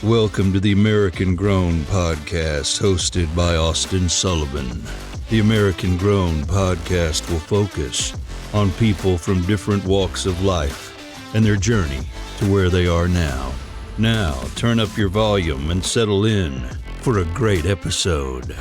Welcome to the American Grown Podcast, hosted by Austin Sullivan. The American Grown Podcast will focus on people from different walks of life and their journey to where they are now. Now, turn up your volume and settle in for a great episode.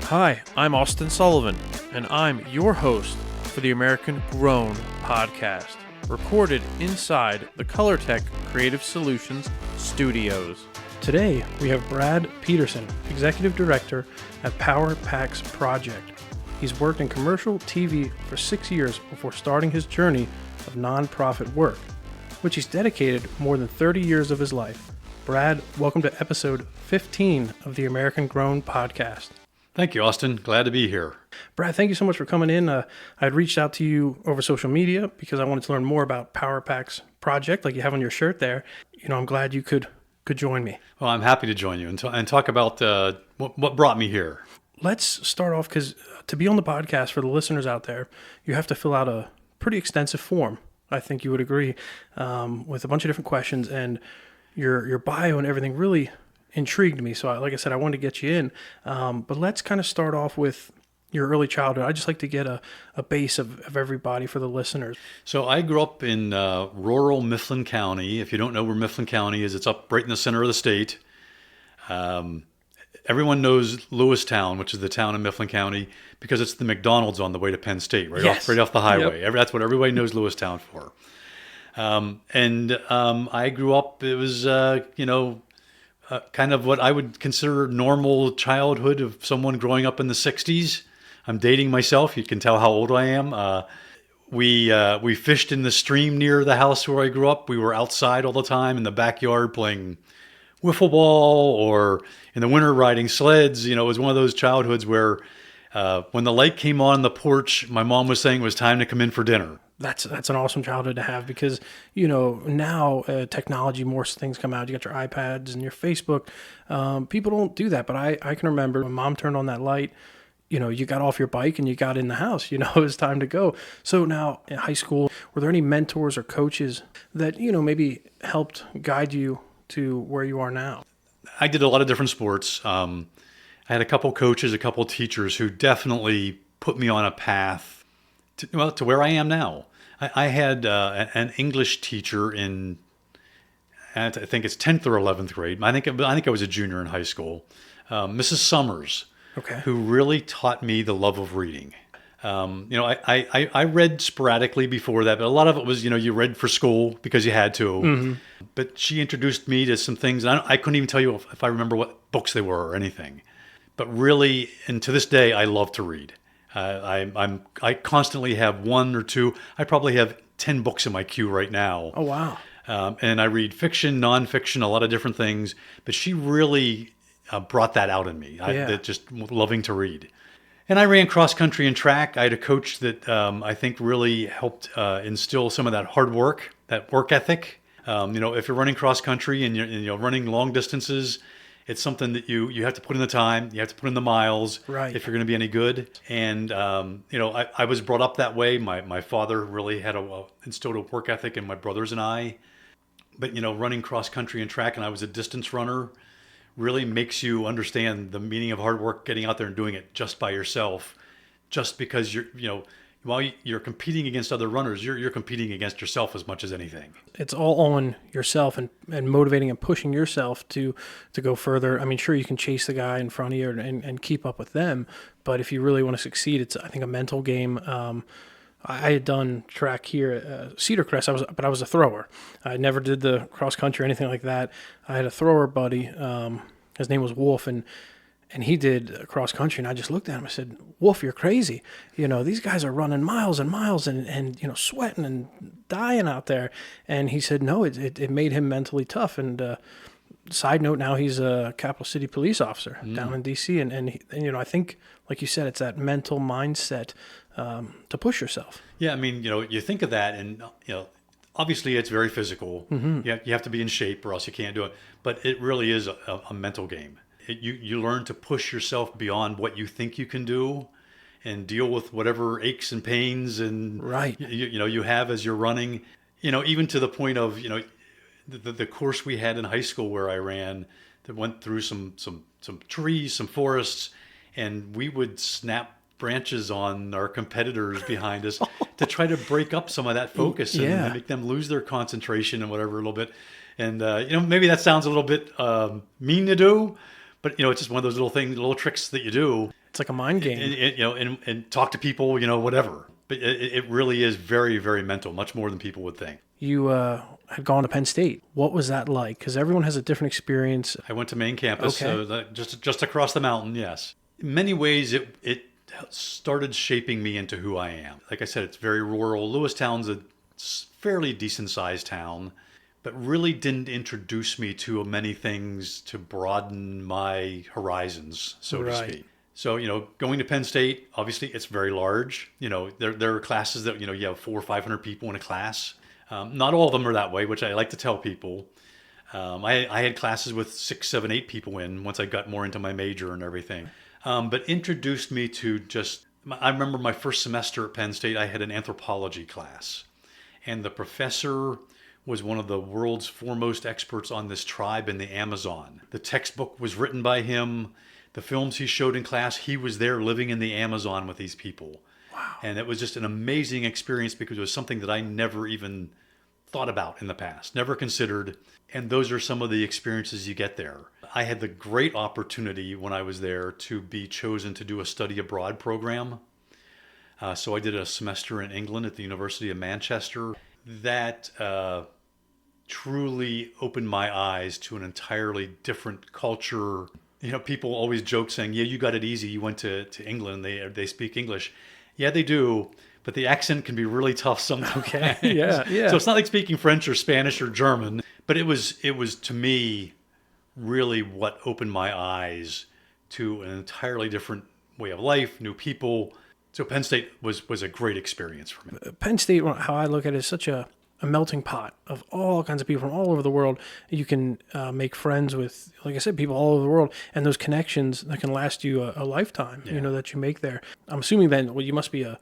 Hi, I'm Austin Sullivan, and I'm your host for the American Grown Podcast, recorded inside the Colortech Creative Solutions studios. Today, we have Brad Peterson, Executive Director at Power Packs Project. He's worked in commercial TV for 6 years before starting his journey of nonprofit work, which he's dedicated more than 30 years of his life. Brad, welcome to episode 15 of the American Grown Podcast. Thank you, Austin. Glad to be here. Brad, thank you so much for coming in. I'd reached out to you over social media because I wanted to learn more about Power Packs Project, like you have on your shirt there. I'm glad you could join me. Well, I'm happy to join you and talk about what brought me here. Let's start off because to be on the podcast for the listeners out there, you have to fill out a pretty extensive form. I think you would agree, with a bunch of different questions, and your bio and everything really intrigued me. So like I said, I wanted to get you in. But let's kind of start off with your early childhood. I just like to get a base of everybody for the listeners. So I grew up in rural Mifflin County. If you don't know where Mifflin County is, it's up right in the center of the state. Everyone knows Lewistown, which is the town in Mifflin County, because it's the McDonald's on the way to Penn State, right off the highway. Yep. That's what everybody knows Lewistown for. I grew up, it was, kind of what I would consider normal childhood of someone growing up in the 60s. I'm dating myself. You can tell how old I am. We fished in the stream near the house where I grew up. We were outside all the time in the backyard playing wiffle ball, or in the winter riding sleds. It was one of those childhoods where when the light came on the porch, my mom was saying it was time to come in for dinner. That's an awesome childhood to have because, now technology, more things come out. You got your iPads and your Facebook. People don't do that, but I can remember when mom turned on that light, you got off your bike and you got in the house, it was time to go. So now in high school, were there any mentors or coaches that, maybe helped guide you to where you are now? I did a lot of different sports. I had a couple coaches, a couple teachers who definitely put me on a path to where I am now. I had an English teacher in, I think it's 10th or 11th grade. I think I was a junior in high school. Mrs. Summers, okay, who really taught me the love of reading. I read sporadically before that, but a lot of it was, you read for school because you had to. Mm-hmm. But she introduced me to some things. I couldn't even tell you if I remember what books they were or anything. But really, and to this day, I love to read. I constantly have one or two. I probably have 10 books in my queue right now. Oh, wow. And I read fiction, nonfiction, a lot of different things. But she really brought that out in me. Just loving to read. And I ran cross country and track. I had a coach that I think really helped instill some of that hard work, that work ethic. If you're running cross country and you're running long distances, it's something that you have to put in the time, you have to put in the miles, right, if you're going to be any good. And I was brought up that way. My father really had instilled a work ethic in my brothers and I. But running cross country and track, and I was a distance runner, really makes you understand the meaning of hard work, getting out there and doing it just by yourself, just because while you're competing against other runners, you're competing against yourself as much as anything. It's all on yourself and motivating and pushing yourself to go further. I mean, sure, you can chase the guy in front of you and keep up with them, but if you really want to succeed, it's, I think, a mental game. I had done track here at Cedar Crest, but I was a thrower. I never did the cross country or anything like that. I had a thrower buddy. His name was Wolf, and he did cross country, and I just looked at him. I said, "Wolf, you're crazy. These guys are running miles and miles and sweating and dying out there." And he said, no, it made him mentally tough. And side note, now he's a Capital City police officer down in D.C. And I think, like you said, it's that mental mindset to push yourself. Yeah, I mean, you think of that, and obviously it's very physical. Mm-hmm. You have to be in shape, or else you can't do it. But it really is a mental game. You learn to push yourself beyond what you think you can do, and deal with whatever aches and pains and right. you have as you're running. Even to the point of the course we had in high school where I ran that went through some trees, some forests, and we would snap branches on our competitors behind us to try to break up some of that focus and make them lose their concentration and whatever a little bit. And maybe that sounds a little bit mean to do, but it's just one of those little things, little tricks that you do. It's like a mind game. And talk to people, whatever. But it really is very, very mental, much more than people would think. You had gone to Penn State. What was that like? Because everyone has a different experience. I went to main campus, so just across the mountain, yes. In many ways, it started shaping me into who I am. Like I said, it's very rural. Lewistown's a fairly decent-sized town, but really didn't introduce me to many things to broaden my horizons, so to speak. So, going to Penn State, obviously it's very large. There are classes that, you have 400 or 500 people in a class. Not all of them are that way, which I like to tell people. I had classes with 6, 7, 8 people in once I got more into my major and everything. But introduced me to I remember my first semester at Penn State, I had an anthropology class. And the professor was one of the world's foremost experts on this tribe in the Amazon. The textbook was written by him. The films he showed in class, he was there living in the Amazon with these people. Wow. And it was just an amazing experience because it was something that I never even thought about in the past, never considered. And those are some of the experiences you get there. I had the great opportunity when I was there to be chosen to do a study abroad program. So I did a semester in England at the University of Manchester. That truly opened my eyes to an entirely different culture. People always joke saying, yeah, you got it easy. You went to England, they speak English. Yeah, they do. But the accent can be really tough sometimes. Okay. Yeah. So it's not like speaking French or Spanish or German, but it was to me really what opened my eyes to an entirely different way of life, new people. So Penn State was a great experience for me. Penn State, how I look at it, is such a melting pot of all kinds of people from all over the world. You can make friends with, like I said, people all over the world, and those connections that can last you a lifetime, that you make there. I'm assuming then, you must be a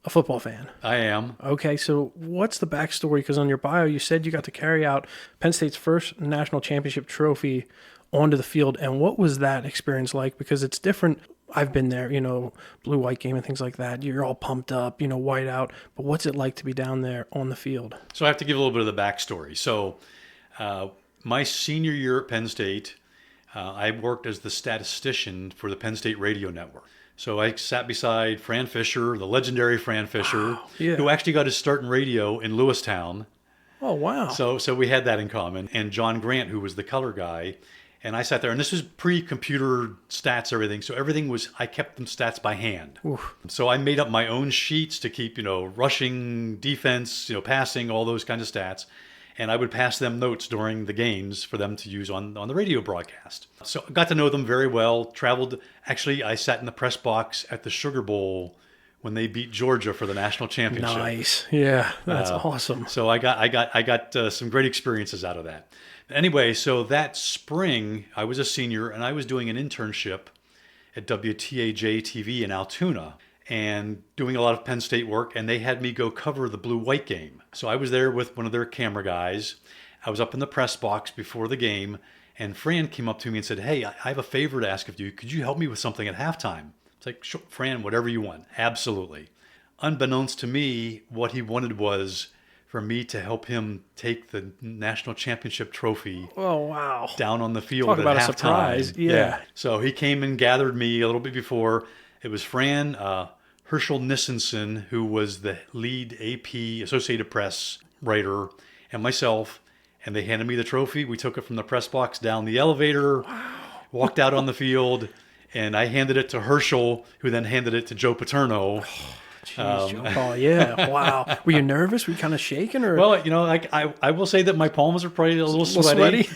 football fan. I am. Okay, so what's the backstory? Because on your bio, you said you got to carry out Penn State's first national championship trophy onto the field. And what was that experience like? Because it's different. I've been there, blue-white game and things like that. You're all pumped up, white out. But what's it like to be down there on the field? So I have to give a little bit of the backstory. So my senior year at Penn State, I worked as the statistician for the Penn State radio network. So I sat beside Fran Fisher, the legendary Fran Fisher, who actually got his start in radio in Lewistown. Oh, wow. So we had that in common. And John Grant, who was the color guy. And I sat there, and this was pre-computer stats, everything. So I kept them stats by hand. Oof. So I made up my own sheets to keep, rushing, defense, passing, all those kinds of stats. And I would pass them notes during the games for them to use on the radio broadcast. So I got to know them very well, traveled. Actually, I sat in the press box at the Sugar Bowl when they beat Georgia for the national championship. Nice. Yeah, that's awesome. So I got some great experiences out of that. Anyway, so that spring, I was a senior, and I was doing an internship at WTAJ-TV in Altoona and doing a lot of Penn State work, and they had me go cover the blue-white game. So I was there with one of their camera guys. I was up in the press box before the game, and Fran came up to me and said, hey, I have a favor to ask of you. Could you help me with something at halftime? It's like, sure, Fran, whatever you want. Absolutely. Unbeknownst to me, what he wanted was for me to help him take the national championship trophy down on the field at halftime. Talk about a surprise. Yeah. So he came and gathered me a little bit before. It was Fran, Herschel Nissenson, who was the lead AP Associated Press writer, and myself, and they handed me the trophy. We took it from the press box down the elevator, walked out on the field, and I handed it to Herschel, who then handed it to Joe Paterno. Jeez, yeah. Wow. Were you nervous? Were you kind of shaking? Or? Well, I will say that my palms are probably a little sweaty.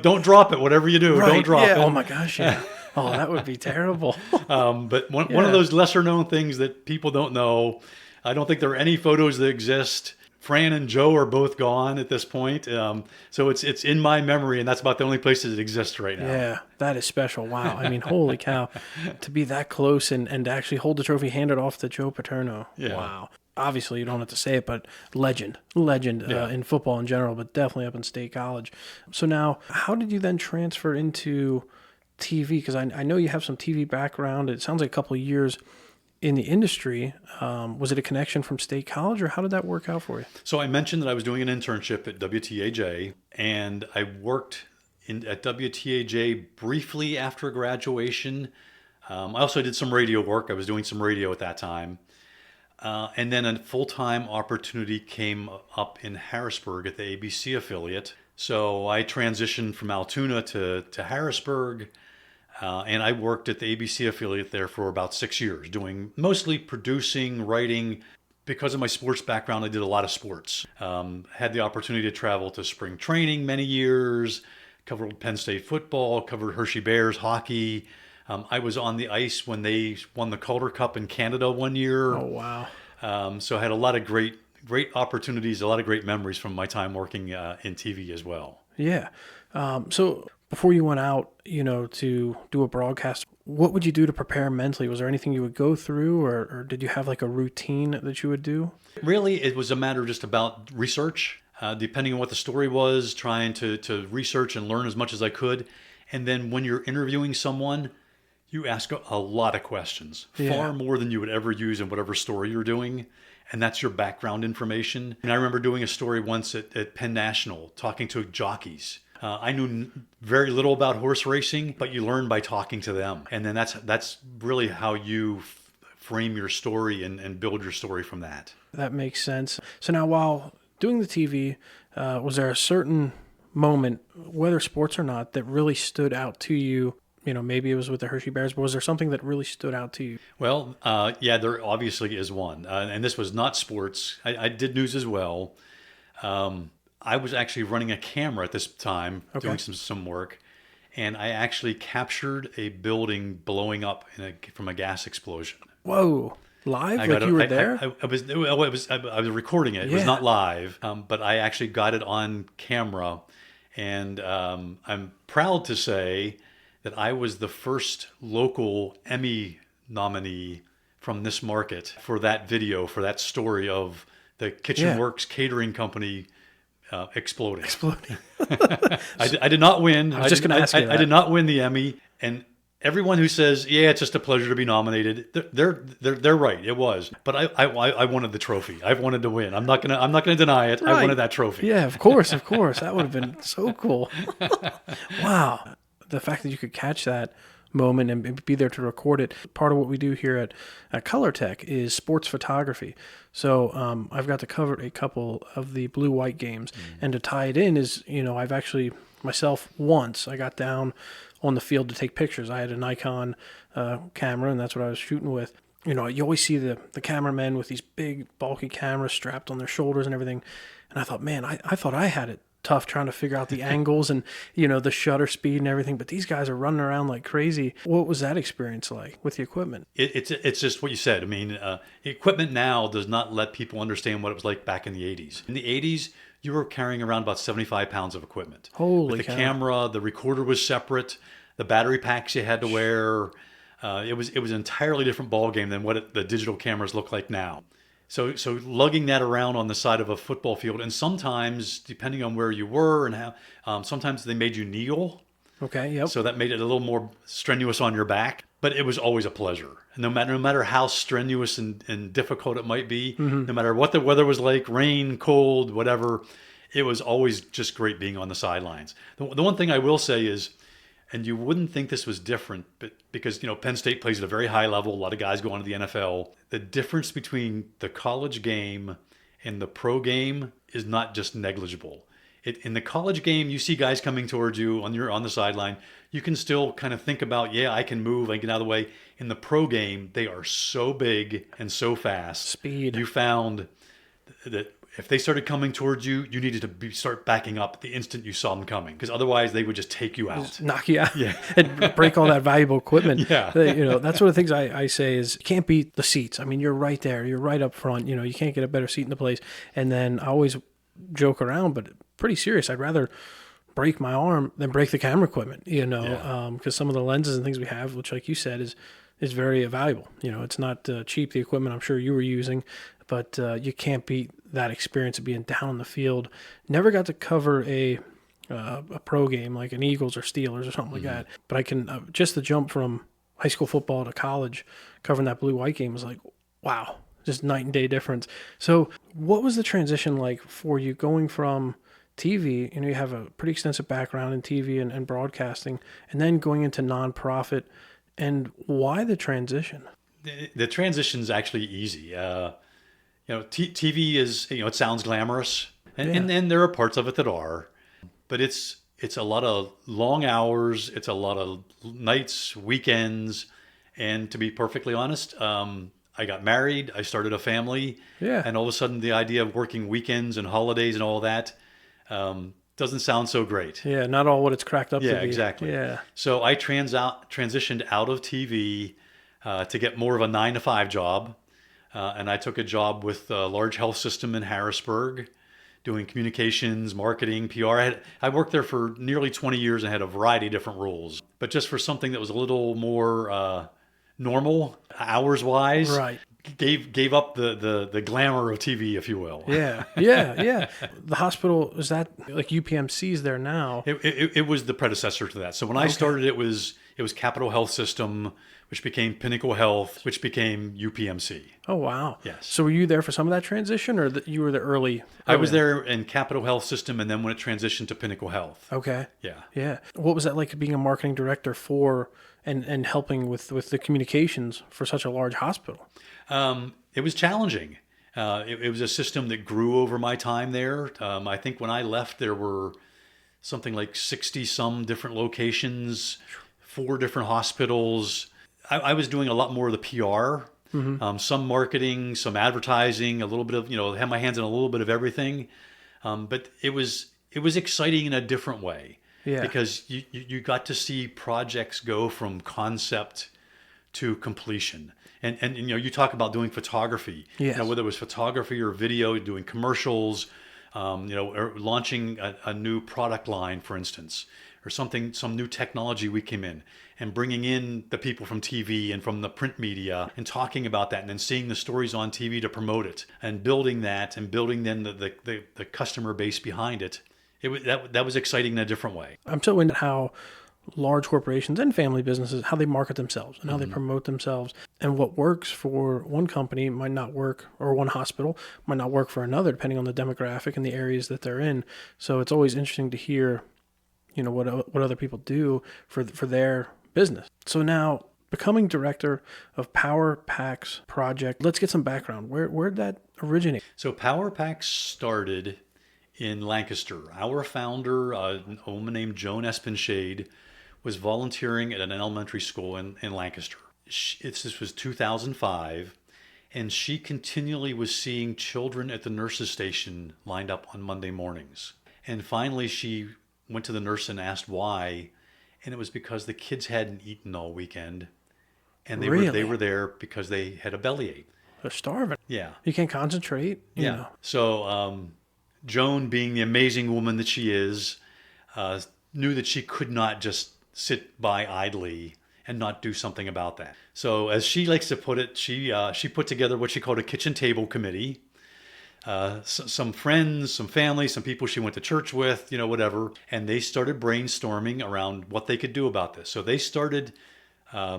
Don't drop it, whatever you do. Right. Don't drop it. Oh, my gosh, yeah. Oh, that would be terrible. But one of those lesser-known things that people don't know, I don't think there are any photos that exist. Fran and Joe are both gone at this point. So it's in my memory, and that's about the only places it exists right now. Yeah, that is special. Wow. I mean, holy cow. To be that close and to actually hold the trophy, hand it off to Joe Paterno. Yeah. Wow. obviously you don't have to say it, but legend in football in general, but definitely up in State College. So now, how did you then transfer into TV? Because I know you have some TV background. It sounds like a couple of years in the industry. Was it a connection from State College, or how did that work out for you? So I mentioned that I was doing an internship at WTAJ, and I worked at WTAJ briefly after graduation. I also did some radio work. I was doing some radio at that time. And then a full-time opportunity came up in Harrisburg at the ABC affiliate. So I transitioned from Altoona to Harrisburg, and I worked at the ABC affiliate there for about 6 years, doing mostly producing, writing. Because of my sports background, I did a lot of sports. Had the opportunity to travel to spring training many years, covered Penn State football, covered Hershey Bears hockey. I was on the ice when they won the Calder Cup in Canada one year. Oh, wow. So I had a lot of great opportunities, a lot of great memories from my time working in TV as well. Yeah. So before you went out, to do a broadcast, what would you do to prepare mentally? Was there anything you would go through, or did you have like a routine that you would do? Really, it was a matter just about research, depending on what the story was, trying to research and learn as much as I could. And then when you're interviewing someone, you ask a lot of questions, far more than you would ever use in whatever story you're doing. And that's your background information. And I remember doing a story once at Penn National, talking to jockeys. I knew very little about horse racing, but you learn by talking to them. And then that's really how you frame your story and build your story from that. That makes sense. So now, while doing the TV, was there a certain moment, whether sports or not, that really stood out to you? Maybe it was with the Hershey Bears, but was there something that really stood out to you? Well, there obviously is one. And this was not sports. I did news as well. I was actually running a camera at this time, doing some work. And I actually captured a building blowing up from a gas explosion. Whoa. Live? Like you were there? I was recording it. It was not live, but I actually got it on camera. And I'm proud to say that I was the first local Emmy nominee from this market for that video, for that story of the Kitchen Works catering company exploding. I did not win. I was just going to ask you that. I did not win the Emmy. And everyone who says, yeah, it's just a pleasure to be nominated, they're right. It was. But I wanted the trophy. I wanted to win. I'm not gonna deny it. Right. I wanted that trophy. Yeah, of course. That would have been so cool. Wow. The fact that you could catch that moment and be there to record it. Part of what we do here at Colortech is sports photography. So I've got to cover a couple of the blue-white games. And to tie it in is, I've actually, myself, once I got down on the field to take pictures. I had a Nikon camera, and that's what I was shooting with. You always see the cameramen with these big, bulky cameras strapped on their shoulders and everything. And I thought, man, I thought I had it tough trying to figure out the angles and, the shutter speed and everything. But these guys are running around like crazy. What was that experience like with the equipment? It's just what you said. I mean, equipment now does not let people understand what it was like back in the 80s. In the 80s, you were carrying around about 75 pounds of equipment. Holy With the cow. camera, the recorder was separate, the battery packs you had to wear. It was an entirely different ballgame than what the digital cameras look like now. So lugging that around on the side of a football field, and sometimes, depending on where you were and how, sometimes they made you kneel. Okay, yep. So that made it a little more strenuous on your back, but it was always a pleasure. No matter how strenuous and difficult it might be, no matter what the weather was like, rain, cold, whatever, it was always just great being on the sidelines. The one thing I will say is, and you wouldn't think this was different, but because, Penn State plays at a very high level, a lot of guys go on to the NFL. The difference between the college game and the pro game is not just negligible. In the college game, you see guys coming towards you on the sideline. You can still kind of think about, I can move, I can get out of the way. In the pro game, they are so big and so fast. Speed. You found that if they started coming towards you, you needed to start backing up the instant you saw them coming, because otherwise they would just take you out. Just knock you out. Yeah. And break all that valuable equipment. Yeah. That's one of the things I say is you can't beat the seats. I mean, you're right there. You're right up front. You can't get a better seat in the place. And then I always joke around, but pretty serious. I'd rather break my arm than break the camera equipment, because some of the lenses and things we have, which like you said is very valuable. It's not cheap, the equipment I'm sure you were using, but you can't beat that experience of being down in the field. Never got to cover a pro game like an Eagles or Steelers or something like that, but I can just the jump from high school football to college, covering that blue-white game was like, wow, just night and day difference. So what was the transition like for you going from TV, you have a pretty extensive background in TV and broadcasting, and then going into nonprofit, and why the transition? The transition's actually easy. TV is, it sounds glamorous, and there are parts of it that are, but it's a lot of long hours. It's a lot of nights, weekends, and to be perfectly honest, I got married. I started a family, and all of a sudden, the idea of working weekends and holidays and all that doesn't sound so great. Yeah, not all what it's cracked up to be. Yeah, exactly. Yeah. So I transitioned out of TV to get more of a 9-to-5 job, and I took a job with a large health system in Harrisburg, doing communications, marketing, PR. I worked there for nearly 20 years and had a variety of different roles, but just for something that was a little more normal, hours-wise. Right. Gave up the glamour of TV, if you will. Yeah. The hospital, is that like UPMC's there now? It was the predecessor to that. So when I started, it was Capital Health System, which became Pinnacle Health, which became UPMC. Oh, wow. Yes. So were you there for some of that transition, or you were the early? I was there in Capital Health System, and then when it transitioned to Pinnacle Health. Okay. Yeah. What was that like being a marketing director for and helping with the communications for such a large hospital? It was challenging. It was a system that grew over my time there. I think when I left, there were something like 60 some different locations, 4 different hospitals. I was doing a lot more of the PR, some marketing, some advertising, a little bit of, had my hands in a little bit of everything. But it was exciting in a different way. Yeah. Because you got to see projects go from concept to completion. And you talk about doing photography, yes. Whether it was photography or video, doing commercials, or launching a new product line, for instance, or some new technology we came in and bringing in the people from TV and from the print media and talking about that and then seeing the stories on TV to promote it and building that and building then the customer base behind it. That was exciting in a different way. I'm so into how large corporations and family businesses, how they market themselves and how they promote themselves. And what works for one company might not work, or one hospital might not work for another, depending on the demographic and the areas that they're in. So it's always interesting to hear, what other people do for their business. So now, becoming director of Power Packs Project, let's get some background. Where'd that originate? So Power Packs started in Lancaster. Our founder, a woman named Joan Espenshade, was volunteering at an elementary school in Lancaster. This was 2005, and she continually was seeing children at the nurse's station lined up on Monday mornings. And finally, she went to the nurse and asked why, and it was because the kids hadn't eaten all weekend, and they were there because they had a bellyache. They're starving. Yeah. You can't concentrate. You know. So Joan, being the amazing woman that she is, knew that she could not just sit by idly and not do something about that. So as she likes to put it, she put together what she called a kitchen table committee. Some friends, some family, some people she went to church with, whatever. And they started brainstorming around what they could do about this. So they started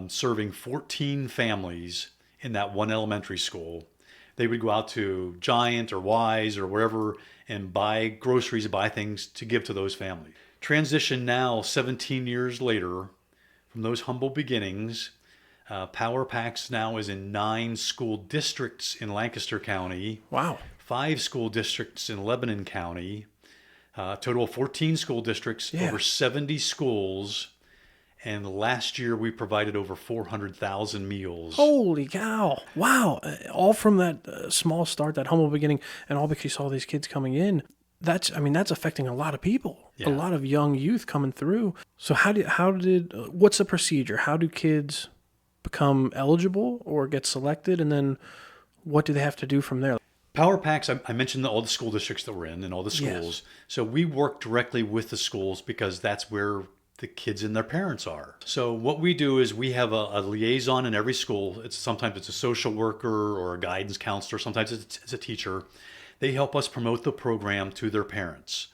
serving 14 families in that one elementary school. They would go out to Giant or Wise or wherever and buy groceries, buy things to give to those families. Transition now, 17 years later, from those humble beginnings, Power Packs now is in 9 school districts in Lancaster County. Wow. 5 school districts in Lebanon County. Total of 14 school districts, over 70 schools. And last year we provided over 400,000 meals. Holy cow. Wow. All from that small start, that humble beginning, and all because you saw these kids coming in. That's affecting a lot of people, a lot of young youth coming through. So what's the procedure? How do kids become eligible or get selected? And then what do they have to do from there? Power Packs, I mentioned all the school districts that we're in and all the schools. Yes. So we work directly with the schools because that's where the kids and their parents are. So what we do is we have a liaison in every school. Sometimes it's a social worker or a guidance counselor. Sometimes it's a teacher. They help us promote the program to their parents.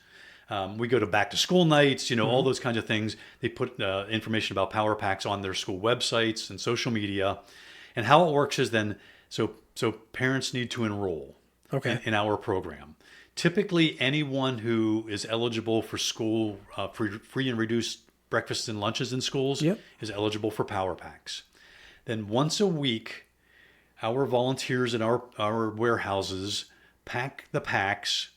We go to back to school nights, all those kinds of things. They put information about Power Packs on their school websites and social media. And how it works is then, so parents need to enroll in our program. Typically, anyone who is eligible for school free and reduced breakfasts and lunches in schools is eligible for Power Packs. Then once a week, our volunteers in our warehouses pack the packs.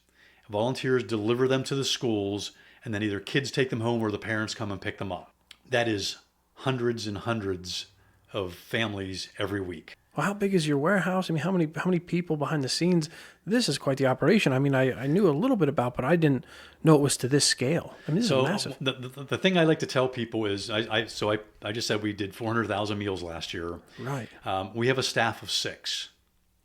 Volunteers deliver them to the schools, and then either kids take them home or the parents come and pick them up. That is hundreds and hundreds of families every week. Well, how big is your warehouse? I mean, how many people behind the scenes? This is quite the operation. I mean, I knew a little bit about, but I didn't know it was to this scale. I mean, this is massive. The thing I like to tell people is, I just said we did 400,000 meals last year. Right. We have a staff of 6.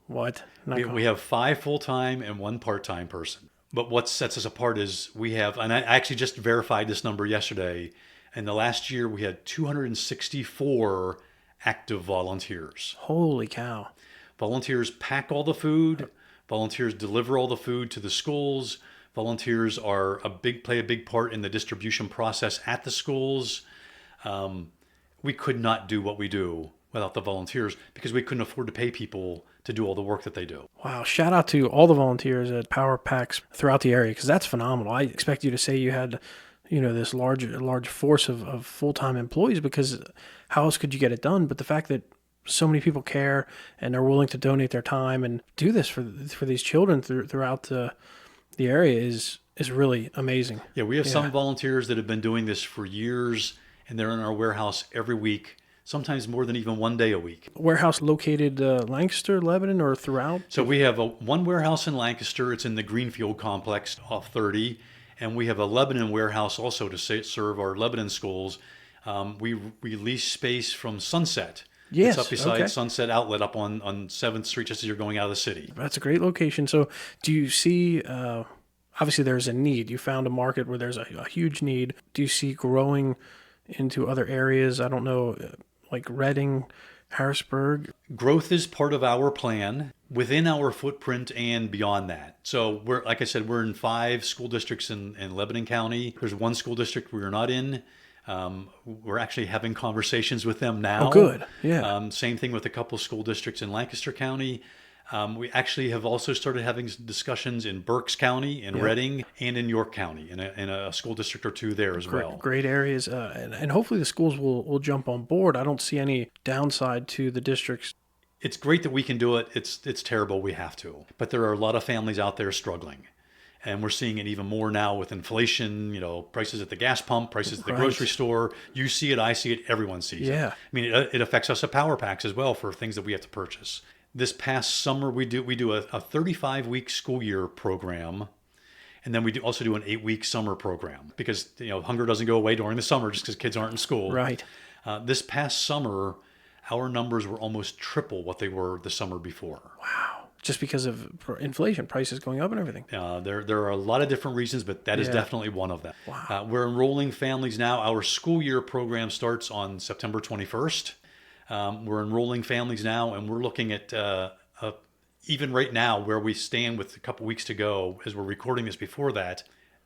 What? We have 5 full-time and 1 part-time person. But what sets us apart is we have, and I actually just verified this number yesterday, in the last year we had 264 active volunteers. Holy cow. Volunteers pack all the food. Volunteers deliver all the food to the schools. Volunteers play a big part in the distribution process at the schools. We could not do what we do without the volunteers because we couldn't afford to pay people to do all the work that they do. Wow. Shout out to all the volunteers at Power Packs throughout the area because that's phenomenal. I expect you to say you had this large force of full-time employees because how else could you get it done? But the fact that so many people care and are willing to donate their time and do this for these children throughout the area is really amazing. Yeah, we have some volunteers that have been doing this for years, and they're in our warehouse every week, sometimes more than even 1 day a week. Warehouse located Lancaster, Lebanon, or throughout? So we have one warehouse in Lancaster. It's in the Greenfield complex off 30. And we have a Lebanon warehouse also to serve our Lebanon schools. We lease space from Sunset. Yes, it's up beside Sunset Outlet up on 7th Street just as you're going out of the city. That's a great location. So do you see, obviously there's a need. You found a market where there's a huge need. Do you see growing into other areas? I don't know, like Reading, Harrisburg? Growth is part of our plan within our footprint and beyond that. So like I said, we're in 5 school districts in Lebanon County. There's 1 school district we're not in. We're actually having conversations with them now. Oh, good. Yeah. Same thing with a couple of school districts in Lancaster County. We actually have also started having discussions in Berks County, in Reading, and in York County, in a school district or 2 there as well. Great areas. And hopefully the schools will jump on board. I don't see any downside to the districts. It's great that we can do it. It's terrible we have to. But there are a lot of families out there struggling. And we're seeing it even more now with inflation, prices at the gas pump, prices at the grocery store. You see it, I see it, everyone sees it. I mean, it affects us at Power Packs as well for things that we have to purchase. This past summer, we do a 35-week school year program, and then we also do an 8-week summer program because hunger doesn't go away during the summer just because kids aren't in school. Right. This past summer, our numbers were almost triple what they were the summer before. Wow. Just because of inflation, prices going up and everything. There are a lot of different reasons, but that is definitely one of them. Wow. We're enrolling families now. Our school year program starts on September 21st. We're enrolling families now, and we're looking at even right now where we stand with a couple weeks to go as we're recording this before that,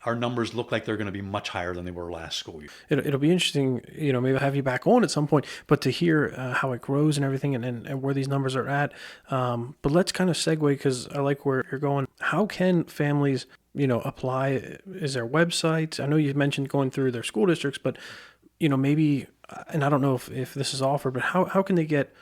our numbers look like they're going to be much higher than they were last school year. It'll be interesting, maybe I'll have you back on at some point, but to hear how it grows and everything and where these numbers are at. But let's kind of segue because I like where you're going. How can families, apply? Is there websites? I know you mentioned going through their school districts, but, maybe, and I don't know if this is offered, but how can they get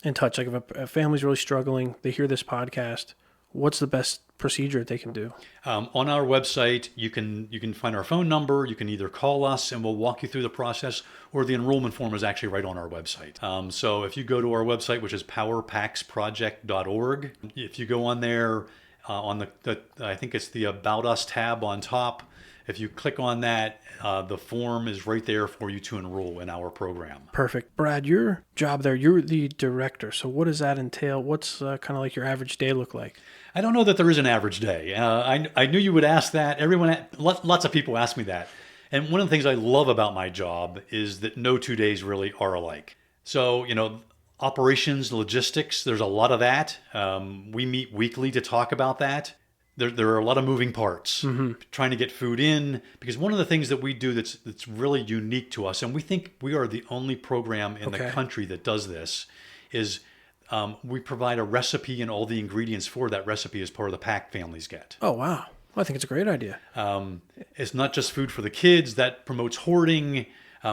in touch? Like if a family's really struggling, they hear this podcast, what's the best procedure they can do? On our website, you can find our phone number. You can either call us and we'll walk you through the process, or the enrollment form is actually right on our website. So if you go to our website, which is powerpacksproject.org, if you go on there, on I think it's the About Us tab on top, if you click on that, the form is right there for you to enroll in our program. Perfect. Brad, your job there, you're the director. So what does that entail? What's kind of like your average day look like? I don't know that there is an average day. I knew you would ask that. Lots of people ask me that. And one of the things I love about my job is that no 2 days really are alike. So, operations, logistics, there's a lot of that. We meet weekly to talk about that. There are a lot of moving parts, trying to get food in, because one of the things that we do that's really unique to us, and we think we are the only program in the country that does this, is we provide a recipe and all the ingredients for that recipe as part of the pack families get. Oh, wow. I think it's a great idea. It's not just food for the kids. That promotes hoarding.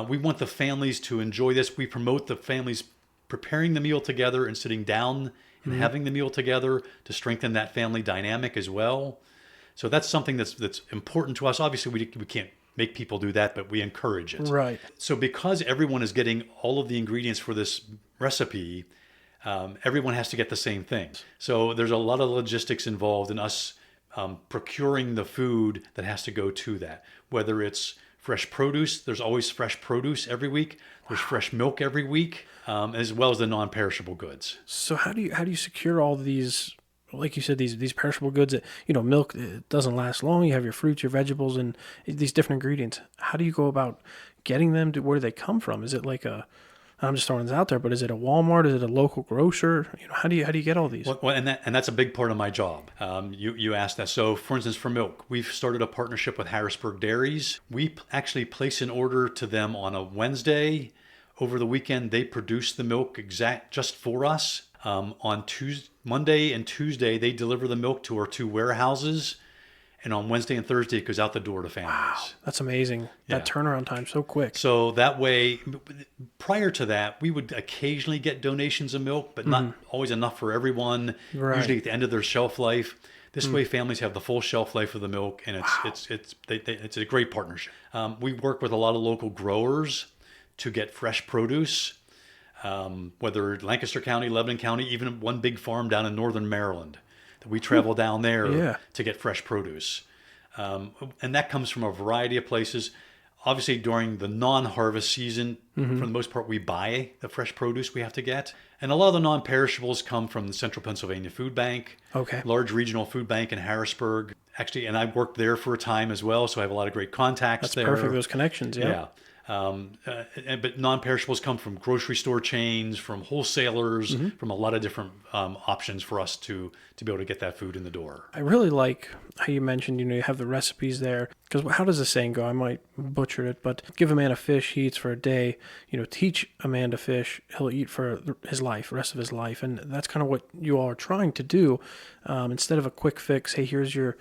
We want the families to enjoy this. We promote the families preparing the meal together and sitting down and having the meal together to strengthen that family dynamic as well. So that's something that's important to us. Obviously, we can't make people do that, but we encourage it. Right. So because everyone is getting all of the ingredients for this recipe, everyone has to get the same things. So there's a lot of logistics involved in us procuring the food that has to go to that. Whether it's fresh produce, there's always fresh produce every week. There's fresh milk every week, as well as the non-perishable goods. So how do you secure all these, like you said, these perishable goods? That, milk, it doesn't last long. You have your fruits, your vegetables, and these different ingredients. How do you go about getting them? Where do they come from? Is it like I'm just throwing this out there, but is it a Walmart? Is it a local grocer? How do you get all these? Well, and that's a big part of my job. You asked that. So, for instance, for milk, we've started a partnership with Harrisburg Dairies. We actually place an order to them on a Wednesday. Over the weekend, they produce the milk just for us. On Monday and Tuesday, they deliver the milk to our 2 warehouses. And on Wednesday and Thursday, it goes out the door to families. Wow, that's amazing. That turnaround time so quick. So that way, prior to that, we would occasionally get donations of milk, but not always enough for everyone. Right. Usually at the end of their shelf life. This way, families have the full shelf life of the milk, and it's a great partnership. We work with a lot of local growers to get fresh produce, whether Lancaster County, Lebanon County, even one big farm down in northern Maryland. That we travel down there to get fresh produce. And that comes from a variety of places. Obviously, during the non-harvest season, for the most part, we buy the fresh produce we have to get. And a lot of the non-perishables come from the Central Pennsylvania Food Bank, large regional food bank in Harrisburg. Actually, and I worked there for a time as well, so I have a lot of great contacts there. That's perfect, those connections, yeah. But non-perishables come from grocery store chains, from wholesalers, from a lot of different options for us to be able to get that food in the door. I really like how you mentioned, you have the recipes there. Because how does the saying go? I might butcher it, but give a man a fish, he eats for a day. Teach a man to fish, he'll eat for his life, the rest of his life. And that's kind of what you all are trying to do. Instead of a quick fix, hey, here's your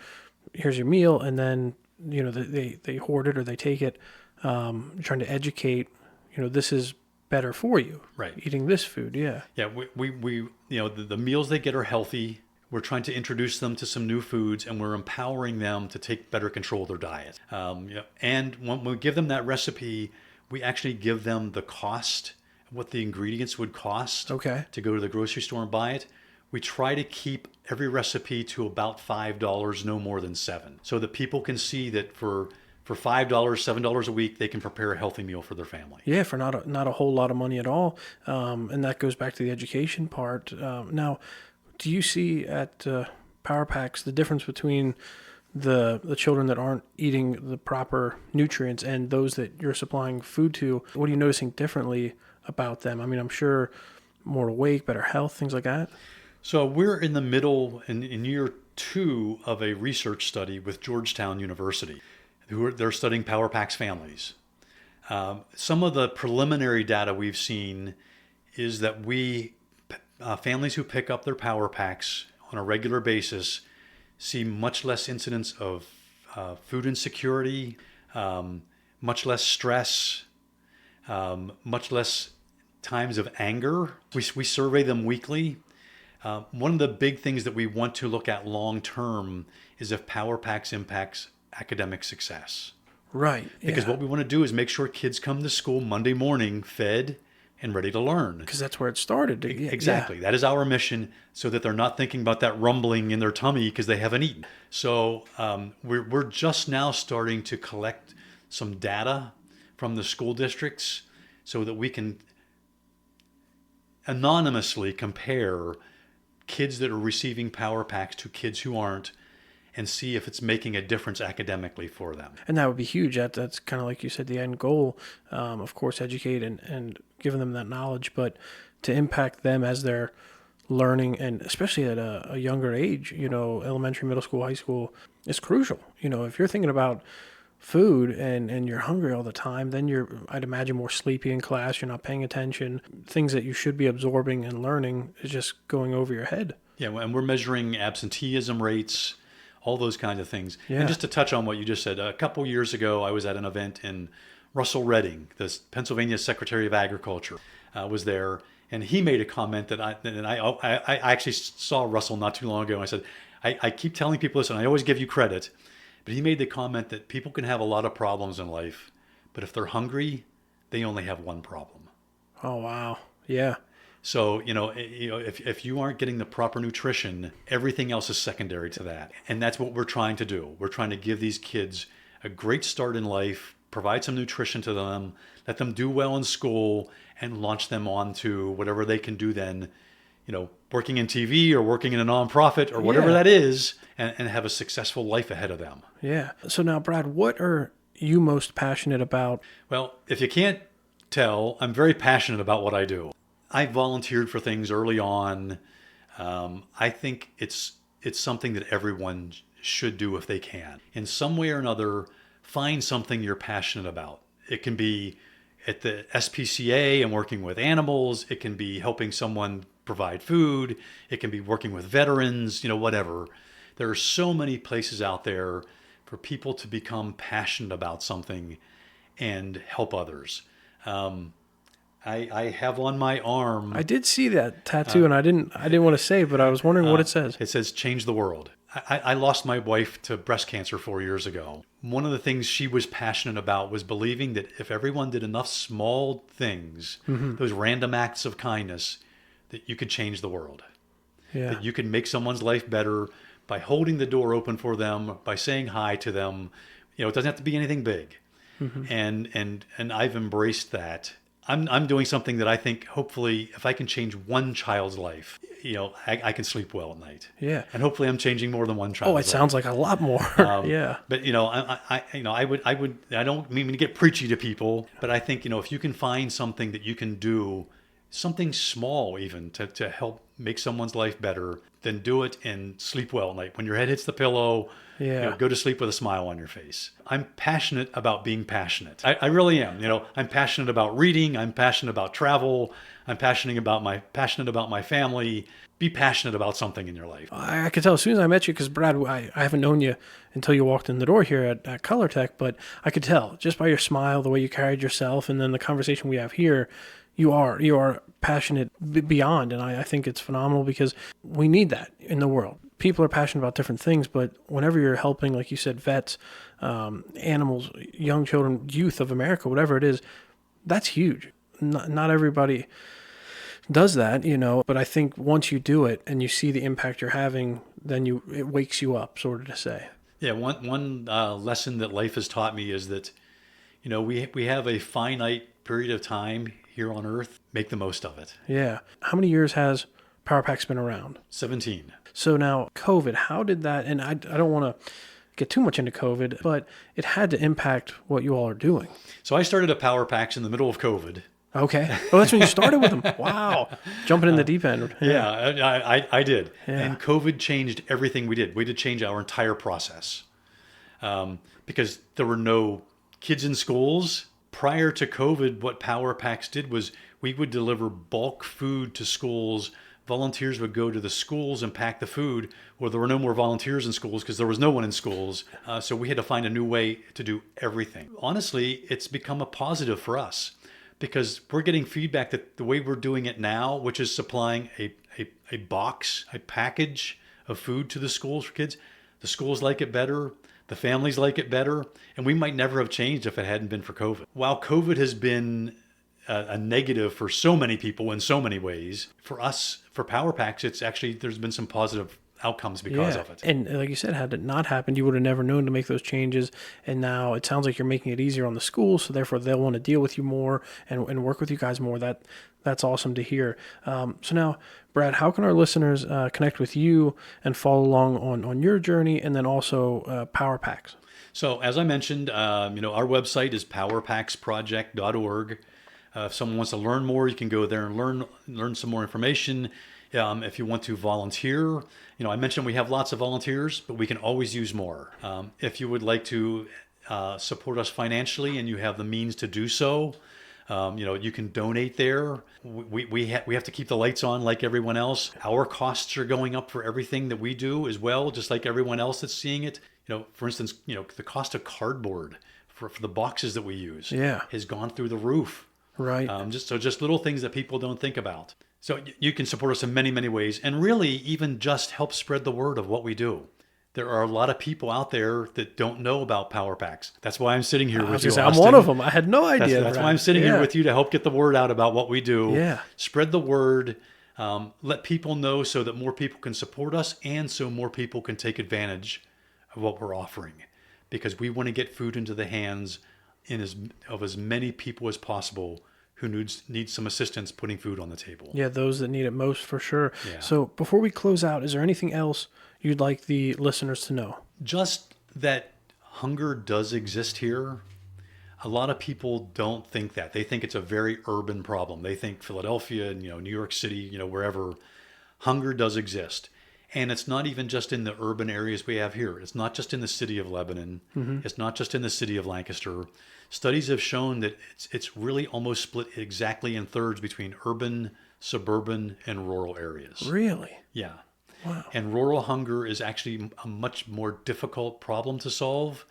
meal, and then they hoard it or they take it. Trying to educate, this is better for you. Right. Eating this food, yeah. Yeah, we the meals they get are healthy. We're trying to introduce them to some new foods, and we're empowering them to take better control of their diet. And when we give them that recipe, we actually give them the cost, what the ingredients would cost to go to the grocery store and buy it. We try to keep every recipe to about $5, no more than $7, so that people can see that for $5, $7 a week, they can prepare a healthy meal for their family. Yeah, for not a whole lot of money at all. And that goes back to the education part. Now, do you see at Power Packs the difference between the children that aren't eating the proper nutrients and those that you're supplying food to? What are you noticing differently about them? I mean, I'm sure more awake, better health, things like that. So we're in the middle, in year 2 of a research study with Georgetown University. They're studying Power Packs families. Some of the preliminary data we've seen is that families who pick up their Power Packs on a regular basis see much less incidence of food insecurity, much less stress, much less times of anger. We survey them weekly. One of the big things that we want to look at long term is if Power Packs impacts academic success. Right. Because what we want to do is make sure kids come to school Monday morning fed and ready to learn. Because that's where it started. Exactly. Yeah. That is our mission, so that they're not thinking about that rumbling in their tummy because they haven't eaten. So we're just now starting to collect some data from the school districts so that we can anonymously compare kids that are receiving Power Packs to kids who aren't, and see if it's making a difference academically for them. And that would be huge. That's kind of like you said, the end goal. Of course, educate and giving them that knowledge, but to impact them as they're learning, and especially at a younger age, elementary, middle school, high school, is crucial. If you're thinking about food and you're hungry all the time, then I'd imagine more sleepy in class, you're not paying attention. Things that you should be absorbing and learning is just going over your head. Yeah, and we're measuring absenteeism rates, all those kinds of things. Yeah. And just to touch on what you just said, a couple years ago, I was at an event in Russell Redding, the Pennsylvania Secretary of Agriculture, was there, and he made a comment that I actually saw Russell not too long ago, and I said, I keep telling people this, and I always give you credit, but he made the comment that people can have a lot of problems in life, but if they're hungry, they only have one problem. Oh, wow. Yeah. So, if you aren't getting the proper nutrition, everything else is secondary to that. And that's what we're trying to do. We're trying to give these kids a great start in life, provide some nutrition to them, let them do well in school, and launch them on to whatever they can do then, working in TV or working in a nonprofit or whatever that is, and have a successful life ahead of them. Yeah. So now, Brad, what are you most passionate about? Well, if you can't tell, I'm very passionate about what I do. I volunteered for things early on. I think it's something that everyone should do if they can. In some way or another, find something you're passionate about. It can be at the SPCA and working with animals. It can be helping someone provide food. It can be working with veterans, whatever. There are so many places out there for people to become passionate about something and help others. I have on my arm. I did see that tattoo, and I didn't want to say, but I was wondering what it says. It says "Change the World." I lost my wife to breast cancer 4 years ago. One of the things she was passionate about was believing that if everyone did enough small things, those random acts of kindness, that you could change the world. Yeah. That you could make someone's life better by holding the door open for them, by saying hi to them. It doesn't have to be anything big. And I've embraced that. I'm doing something that I think, hopefully, if I can change one child's life, I can sleep well at night. Yeah. And hopefully I'm changing more than one child's life. Oh, it sounds like a lot more. Yeah. But I don't mean to get preachy to people, but I think, if you can find something that you can do, something small even to help make someone's life better, then do it and sleep well at night. When your head hits the pillow, go to sleep with a smile on your face. I'm passionate about being passionate. I really am. I'm passionate about reading. I'm passionate about travel. I'm passionate about my family. Be passionate about something in your life. I could tell as soon as I met you, because Brad, I haven't known you until you walked in the door here at Colortech, but I could tell just by your smile, the way you carried yourself, and then the conversation we have here, you are passionate beyond, and I think it's phenomenal because we need that in the world. People are passionate about different things, but whenever you're helping, like you said, vets, animals, young children, youth of America, whatever it is, that's huge. Not everybody does that, but I think once you do it and you see the impact you're having, then it wakes you up, sort of to say. Yeah, one lesson that life has taught me is that, we have a finite period of time here on Earth. Make the most of it. Yeah. How many years has PowerPack's been around? 17. So now COVID, how did that, and I don't want to get too much into COVID, but it had to impact what you all are doing. So I started at PowerPacks in the middle of COVID. Okay. Oh, that's when you started with them. Wow. Jumping in the deep end. Yeah, I did. Yeah. And COVID changed everything we did. We had to change our entire process because there were no kids in schools. Prior to COVID, what PowerPacks did was we would deliver bulk food to schools. Volunteers would go to the schools and pack the food. Well, there were no more volunteers in schools because there was no one in schools. So we had to find a new way to do everything. Honestly, it's become a positive for us because we're getting feedback that the way we're doing it now, which is supplying a box, a package of food to the schools for kids, the schools like it better. The families like it better, and we might never have changed if it hadn't been for COVID. While COVID has been a negative for so many people in so many ways, for us, for PowerPacks, it's actually, there's been some positive outcomes because of it. And like you said, had it not happened, you would have never known to make those changes. And now it sounds like you're making it easier on the school, so therefore they'll want to deal with you more and work with you guys more. That's awesome to hear. So now, Brad, how can our listeners connect with you and follow along on your journey, and then also Power Packs? So as I mentioned, our website is powerpacksproject.org. If someone wants to learn more, you can go there and learn some more information. If you want to volunteer, I mentioned we have lots of volunteers, but we can always use more. If you would like to support us financially and you have the means to do so, you can donate there. We have to keep the lights on like everyone else. Our costs are going up for everything that we do as well, just like everyone else that's seeing it. For instance, the cost of cardboard for the boxes that we use has gone through the roof. Right. Just little things that people don't think about. So you can support us in many, many ways, and really even just help spread the word of what we do. There are a lot of people out there that don't know about Power Packs. That's why I'm sitting here with you, Austin. I'm one of them. I had no idea. That's why I'm sitting here with you, to help get the word out about what we do. Yeah. Spread the word. Let people know so that more people can support us and so more people can take advantage of what we're offering. Because we want to get food into the hands of as many people as possible who need some assistance putting food on the table. Yeah, those that need it most, for sure. Yeah. So before we close out, is there anything else you'd like the listeners to know? Just that hunger does exist here. A lot of people don't think that. They think it's a very urban problem. They think Philadelphia and New York City, wherever. Hunger does exist. And it's not even just in the urban areas we have here. It's not just in the city of Lebanon. Mm-hmm. It's not just in the city of Lancaster. Studies have shown that it's really almost split exactly in thirds between urban, suburban, and rural areas. Really? Yeah. Wow. And rural hunger is actually a much more difficult problem to solve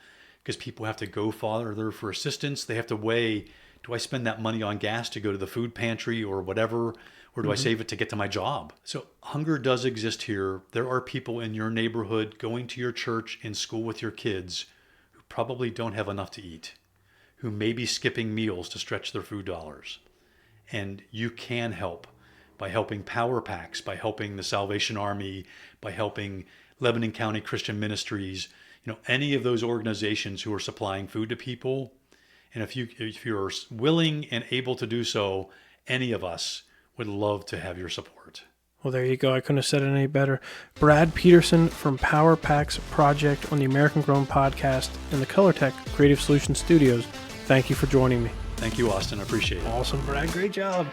because people have to go farther for assistance. They have to weigh, do I spend that money on gas to go to the food pantry or whatever, or do I save it to get to my job? So hunger does exist here. There are people in your neighborhood going to your church and school with your kids who probably don't have enough to eat, who may be skipping meals to stretch their food dollars. And you can help by helping Power Packs, by helping the Salvation Army, by helping Lebanon County Christian Ministries, any of those organizations who are supplying food to people. And if you're willing and able to do so, any of us would love to have your support. Well, there you go. I couldn't have said it any better. Brad Peterson from Power Packs Project on the American Grown podcast in the Colortech Creative Solutions studios. Thank you for joining me. Thank you, Austin. I appreciate it. Awesome, Brad. Great job.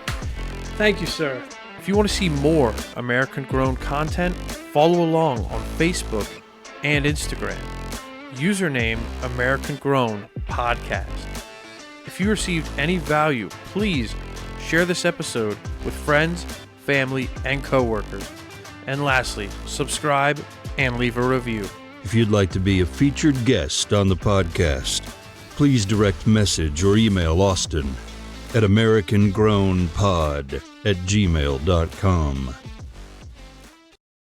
Thank you, sir. If you want to see more American Grown content, follow along on Facebook and Instagram. Username American Grown Podcast. If you received any value, please share this episode with friends, family, and coworkers. And lastly, subscribe and leave a review. If you'd like to be a featured guest on the podcast, please direct message or email Austin at americangrownpod@gmail.com.